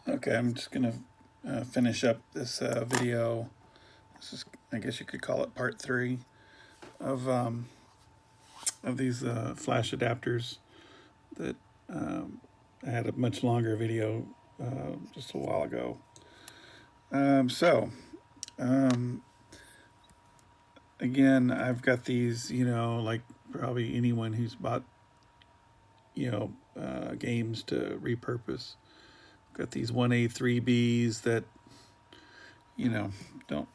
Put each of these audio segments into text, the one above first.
Okay, I'm just gonna finish up this video. This is, I guess you could call it part 3 of these flash adapters. That I had a much longer video just a while ago. So again, I've got these. Like probably anyone who's bought games to repurpose. Got these 1A3Bs that don't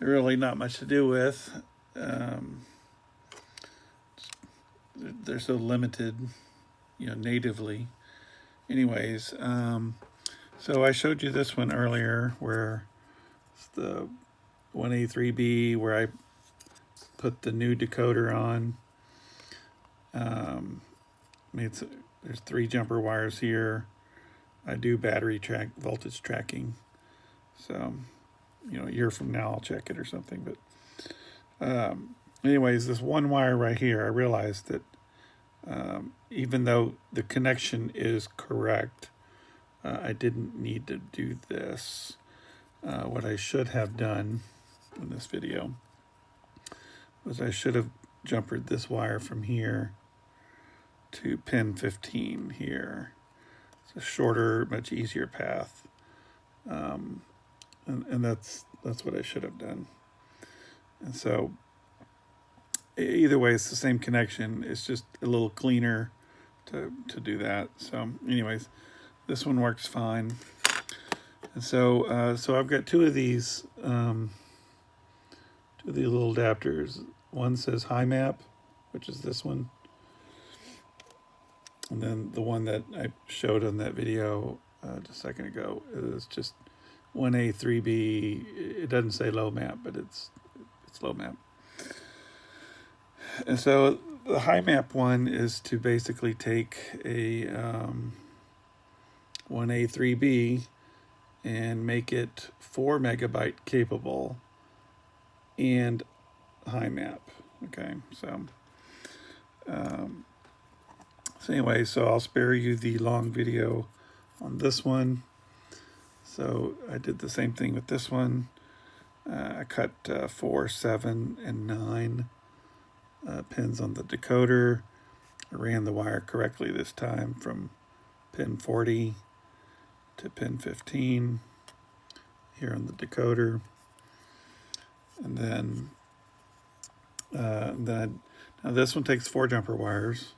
really not much to do with. Um, they're so limited, natively. Anyways, so I showed you this one earlier where it's the 1A3B where I put the new decoder on. There's 3 jumper wires here. I do battery voltage tracking. So, a year from now I'll check it or something. But anyways, this one wire right here, I realized that even though the connection is correct, I didn't need to do this. What I should have done in this video was I should have jumpered this wire from here to pin 15 here. It's a shorter, much easier path. And that's what I should have done. And so either way, it's the same connection. It's just a little cleaner to do that. So anyways, this one works fine. And so so I've got two of these little adapters. One says high map, which is this one. And then the one that I showed on that video just a second ago is just 1A3B. It doesn't say low map, but it's low map. And so the high map one is to basically take a 1A3B and make it 4 megabyte capable and high map. Okay, so anyway, so I'll spare you the long video on this one. So I did the same thing with this one. I cut 4, 7, and 9 pins on the decoder. I ran the wire correctly this time from pin 40 to pin 15 here on the decoder. And then now this one takes 4 jumper wires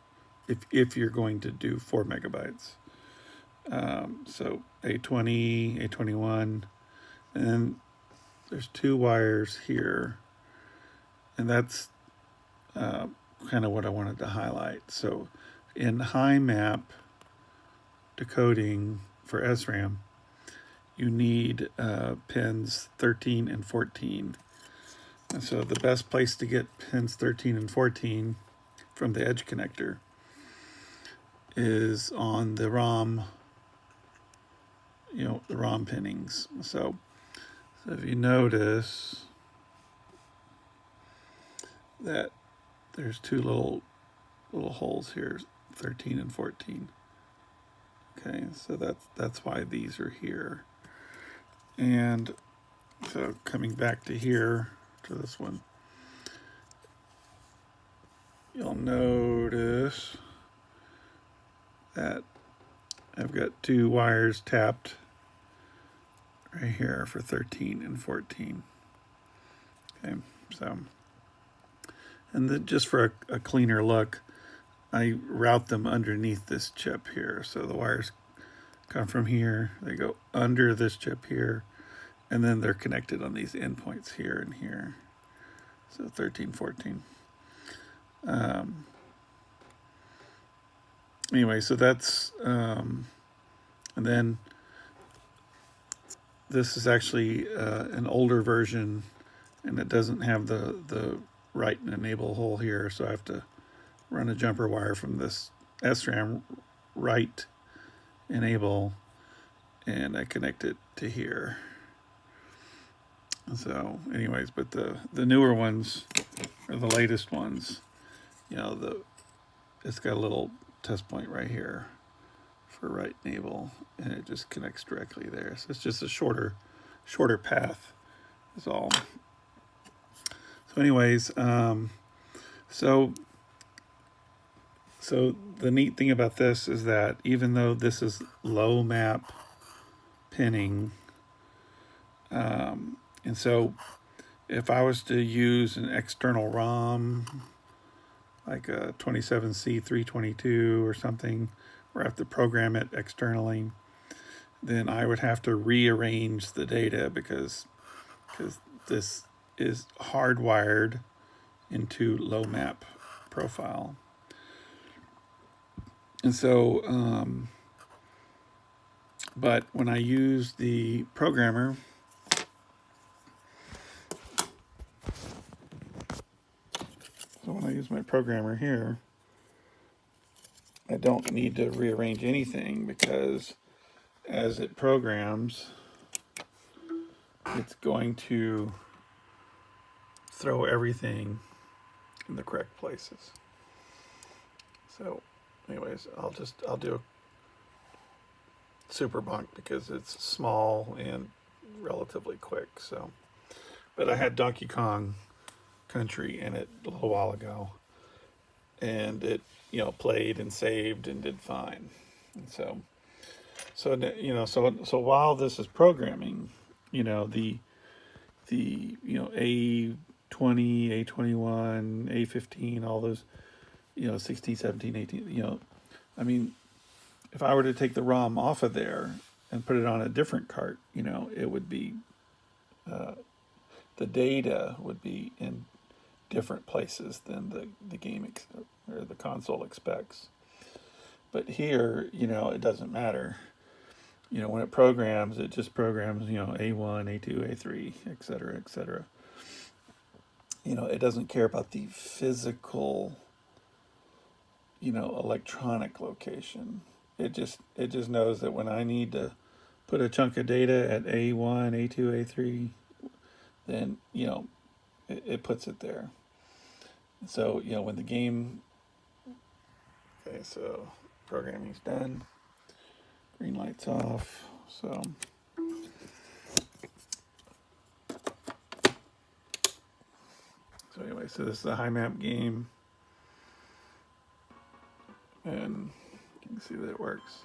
if you're going to do 4 megabytes. So A20, A21, and there's 2 wires here, and that's kind of what I wanted to highlight. So in high map decoding for SRAM, you need pins 13 and 14. And so the best place to get pins 13 and 14 from the edge connector is on the ROM, the ROM pinnings. So if you notice that there's 2 little holes here, 13 and 14. Okay, so that's why these are here. And so coming back to here, to this one, you'll notice that I've got 2 wires tapped right here for 13 and 14. Okay, so, and then just for a cleaner look, I route them underneath this chip here. So the wires come from here, they go under this chip here, and then they're connected on these endpoints here and here. So 13, 14. Anyway, so that's, and then this is actually an older version, and it doesn't have the write and enable hole here, so I have to run a jumper wire from this SRAM write enable, and I connect it to here. So anyways, but the newer ones, or the latest ones, it's got a little test point right here upper right navel, and it just connects directly there. So it's just a shorter path is all. So anyways, so the neat thing about this is that even though this is low map pinning, and so if I was to use an external ROM, like a 27C322 or something, where I have to program it externally, then I would have to rearrange the data because this is hardwired into low map profile. And so, but when I use the programmer, so when I use my programmer here, I don't need to rearrange anything because as it programs, it's going to throw everything in the correct places. So anyways, I'll do a super bunk because it's small and relatively quick. So, but I had Donkey Kong Country in it a little while ago, and it played and saved and did fine. And so while this is programming, the A20, A21, A15, all those 16, 17, 18, I mean, if I were to take the ROM off of there and put it on a different cart, it would be the data would be in different places than the game or the console expects. But here, it doesn't matter. When it programs, it just programs, A1, A2, A3, et cetera, et cetera. It doesn't care about the physical, electronic location. It just knows that when I need to put a chunk of data at A1, A2, A3, then, it puts it there. So, when the game, okay, so programming's done, green light's off, so anyway, so this is a high map game, and you can see that it works.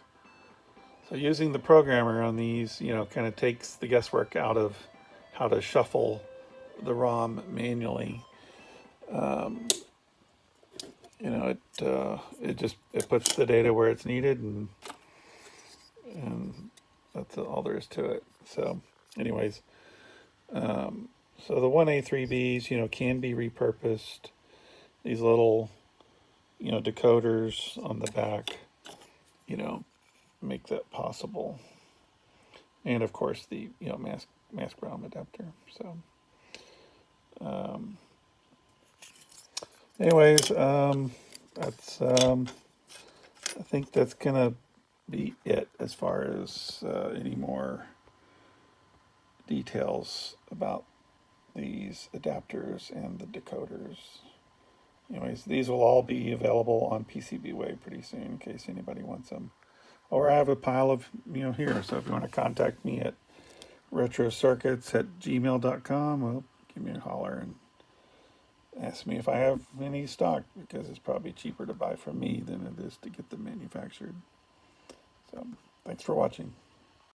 So using the programmer on these, kind of takes the guesswork out of how to shuffle the ROM manually. It puts the data where it's needed, and that's all there is to it. So anyways, so the 1A3Bs, can be repurposed. These little, decoders on the back, make that possible. And of course the, mask ROM adapter. So, anyways, that's, I think that's gonna be it as far as any more details about these adapters and the decoders. Anyways, these will all be available on PCBWay pretty soon in case anybody wants them. Or I have a pile of, here. So if you want to contact me at retrocircuits@gmail.com, well, give me a holler and ask me if I have any stock, because it's probably cheaper to buy from me than it is to get them manufactured. So thanks for watching.